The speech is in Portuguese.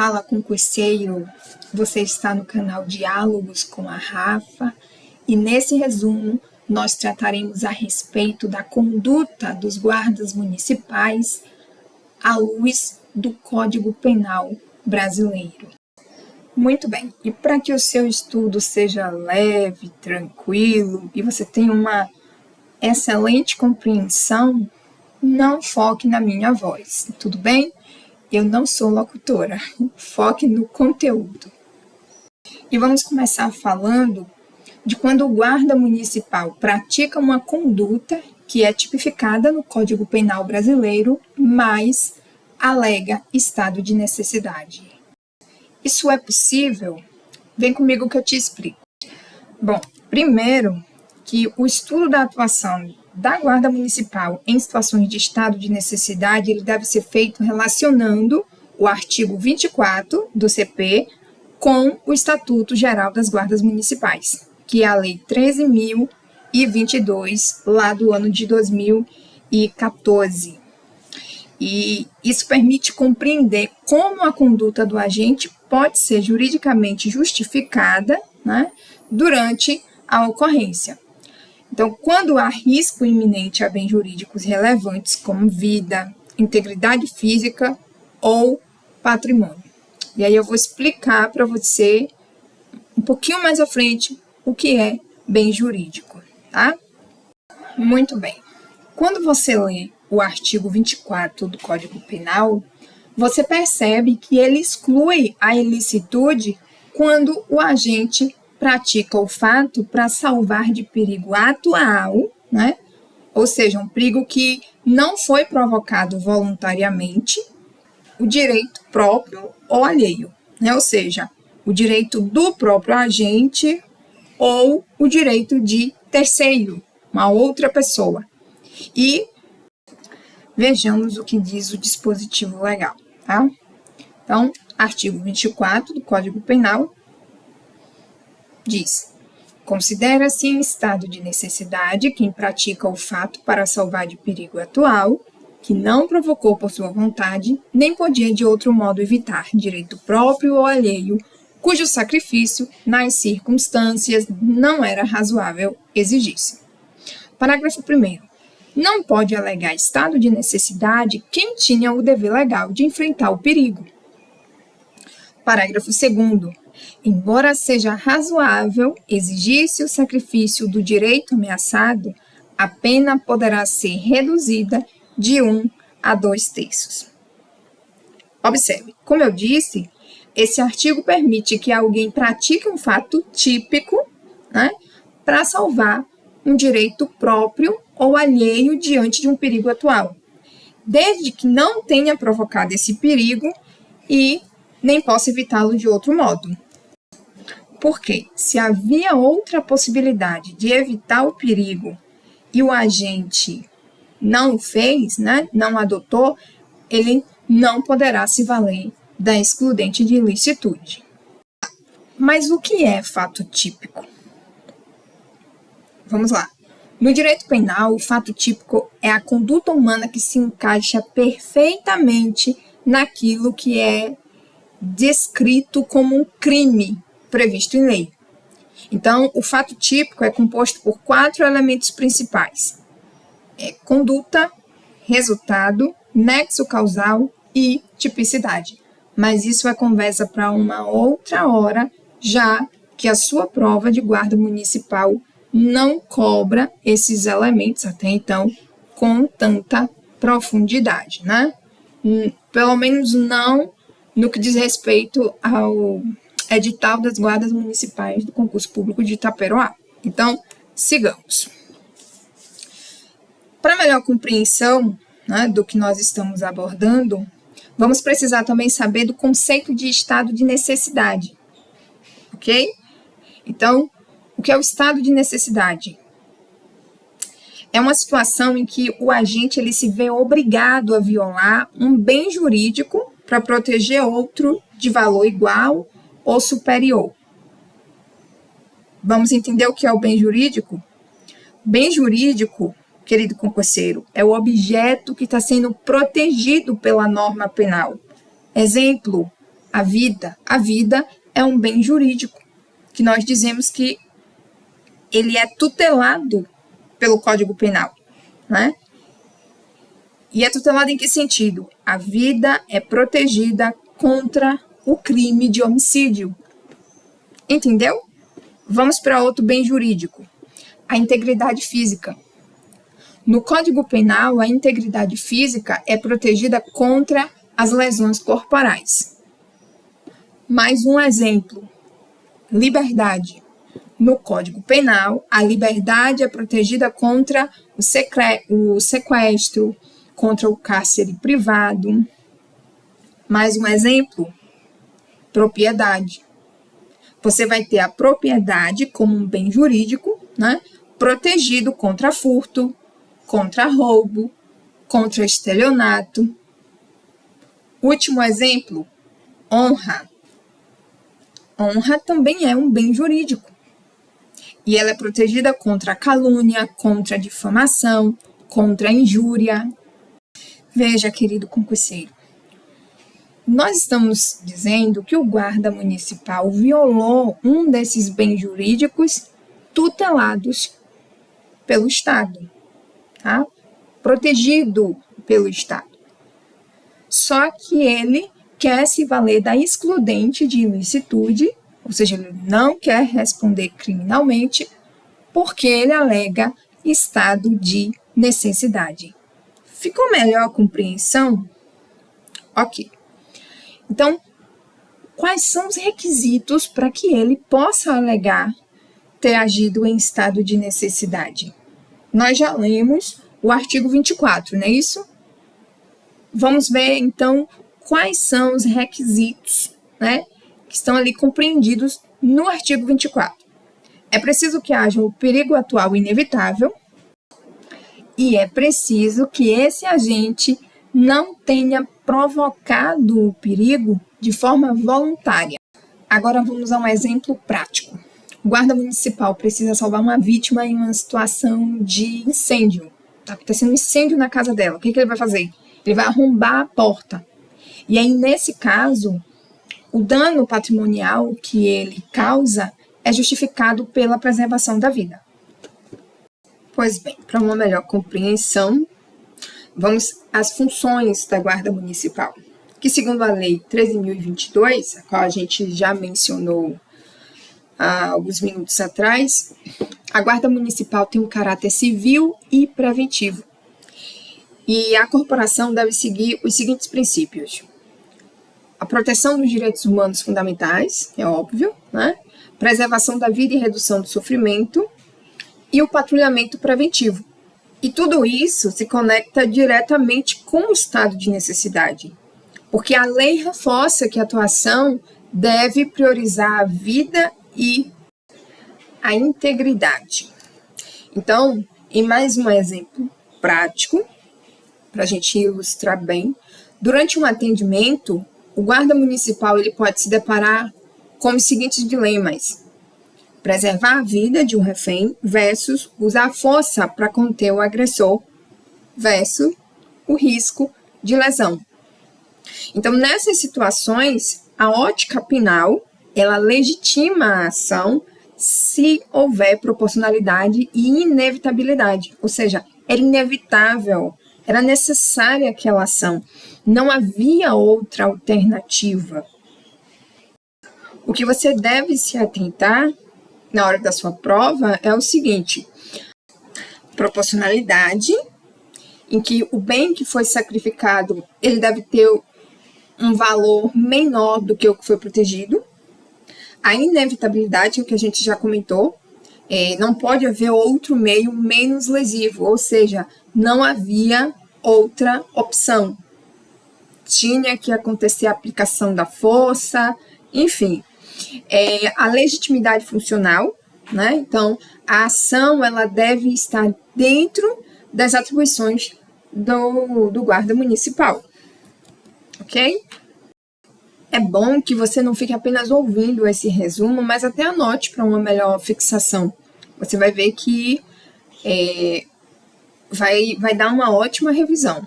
Fala concurseiro, você está no canal Diálogos com a Rafa e nesse resumo nós trataremos a respeito da conduta dos guardas municipais à luz do Código Penal brasileiro. Muito bem, e para que o seu estudo seja leve, tranquilo e você tenha uma excelente compreensão, não foque na minha voz, tudo bem? Eu não sou locutora, foque no conteúdo. E vamos começar falando de quando o guarda municipal pratica uma conduta que é tipificada no Código Penal brasileiro, mas alega estado de necessidade. Isso é possível? Vem comigo que eu te explico. Bom, primeiro que o estudo da atuação da Guarda Municipal em situações de estado de necessidade, ele deve ser feito relacionando o artigo 24 do CP com o Estatuto Geral das Guardas Municipais, que é a Lei 13.022, lá do ano de 2014. E isso permite compreender como a conduta do agente pode ser juridicamente justificada, né, durante a ocorrência. Então, quando há risco iminente a bens jurídicos relevantes, como vida, integridade física ou patrimônio. E aí eu vou explicar para você, um pouquinho mais à frente, o que é bem jurídico, tá? Muito bem. Quando você lê o artigo 24 do Código Penal, você percebe que ele exclui a ilicitude quando o agente pratica o fato para salvar de perigo atual, né? Ou seja, um perigo que não foi provocado voluntariamente, o direito próprio ou alheio, né? Ou seja, o direito do próprio agente ou o direito de terceiro, uma outra pessoa. E vejamos o que diz o dispositivo legal, tá? Então, artigo 24 do Código Penal diz: considera-se em estado de necessidade quem pratica o fato para salvar de perigo atual, que não provocou por sua vontade, nem podia de outro modo evitar direito próprio ou alheio, cujo sacrifício, nas circunstâncias, não era razoável exigir-se. Parágrafo 1º. Não pode alegar estado de necessidade quem tinha o dever legal de enfrentar o perigo. Parágrafo 2º. Embora seja razoável exigir-se o sacrifício do direito ameaçado, a pena poderá ser reduzida de 1 a 2/3. Observe, como eu disse, esse artigo permite que alguém pratique um fato típico, né, para salvar um direito próprio ou alheio diante de um perigo atual, desde que não tenha provocado esse perigo e nem possa evitá-lo de outro modo. Porque se havia outra possibilidade de evitar o perigo e o agente não o fez, né, não adotou, ele não poderá se valer da excludente de ilicitude. Mas o que é fato típico? Vamos lá. No direito penal, o fato típico é a conduta humana que se encaixa perfeitamente naquilo que é descrito como um crime previsto em lei. Então, o fato típico é composto por 4 elementos principais: conduta, resultado, nexo causal e tipicidade. Mas isso é conversa para uma outra hora, já que a sua prova de guarda municipal não cobra esses elementos até então com tanta profundidade, né? Pelo menos não no que diz respeito ao edital das guardas municipais do concurso público de Itaperoá. Então, sigamos. Para melhor compreensão, né, do que nós estamos abordando, vamos precisar também saber do conceito de estado de necessidade, ok? Então, o que é o estado de necessidade? É uma situação em que o agente ele se vê obrigado a violar um bem jurídico para proteger outro de valor igual ou superior. Vamos entender o que é o bem jurídico? Bem jurídico, querido concurseiro, é o objeto que está sendo protegido pela norma penal. Exemplo, a vida. A vida é um bem jurídico, que nós dizemos que ele é tutelado pelo Código Penal, né? E é tutelado em que sentido? A vida é protegida contra o crime de homicídio. Entendeu? Vamos para outro bem jurídico, a integridade física. No Código Penal, a integridade física é protegida contra as lesões corporais. Mais um exemplo, liberdade. No Código Penal, a liberdade é protegida contra o sequestro, contra o cárcere privado. Mais um exemplo, propriedade. Você vai ter a propriedade como um bem jurídico, né, protegido contra furto, contra roubo, contra estelionato. Último exemplo, honra. Honra também é um bem jurídico. E ela é protegida contra a calúnia, contra a difamação, contra a injúria. Veja, querido concurseiro, nós estamos dizendo que o guarda municipal violou um desses bens jurídicos tutelados pelo Estado, tá? Protegido pelo Estado. Só que ele quer se valer da excludente de ilicitude, ou seja, ele não quer responder criminalmente, porque ele alega estado de necessidade. Ficou melhor a compreensão? Ok. Então, quais são os requisitos para que ele possa alegar ter agido em estado de necessidade? Nós já lemos o artigo 24, não é isso? Vamos ver, então, quais são os requisitos, né, que estão ali compreendidos no artigo 24. É preciso que haja um perigo atual inevitável e é preciso que esse agente não tenha provocado o perigo de forma voluntária. Agora vamos a um exemplo prático. O guarda municipal precisa salvar uma vítima em uma situação de incêndio. Está acontecendo um incêndio na casa dela. O que ele vai fazer? Ele vai arrombar a porta. E aí, nesse caso, o dano patrimonial que ele causa é justificado pela preservação da vida. Pois bem, para uma melhor compreensão, vamos às funções da Guarda Municipal, que segundo a Lei 13.022, a qual a gente já mencionou há alguns minutos atrás, a Guarda Municipal tem um caráter civil e preventivo. E a corporação deve seguir os seguintes princípios: a proteção dos direitos humanos fundamentais, é óbvio, né? Preservação da vida e redução do sofrimento, e o patrulhamento preventivo. E tudo isso se conecta diretamente com o estado de necessidade, porque a lei reforça que a atuação deve priorizar a vida e a integridade. Então, em mais um exemplo prático, para a gente ilustrar bem, durante um atendimento, o guarda municipal ele pode se deparar com os seguintes dilemas: preservar a vida de um refém versus usar a força para conter o agressor versus o risco de lesão. Então, nessas situações, a ótica penal, ela legitima a ação se houver proporcionalidade e inevitabilidade, ou seja, era inevitável, era necessária aquela ação, não havia outra alternativa. O que você deve se atentar na hora da sua prova é o seguinte: proporcionalidade, em que o bem que foi sacrificado, ele deve ter um valor menor do que o que foi protegido. A inevitabilidade, o que a gente já comentou, não pode haver outro meio menos lesivo, ou seja, não havia outra opção. Tinha que acontecer a aplicação da força, enfim. A legitimidade funcional, né? Então, a ação ela deve estar dentro das atribuições do guarda municipal, ok? É bom que você não fique apenas ouvindo esse resumo, mas até anote para uma melhor fixação. Você vai ver que vai dar uma ótima revisão.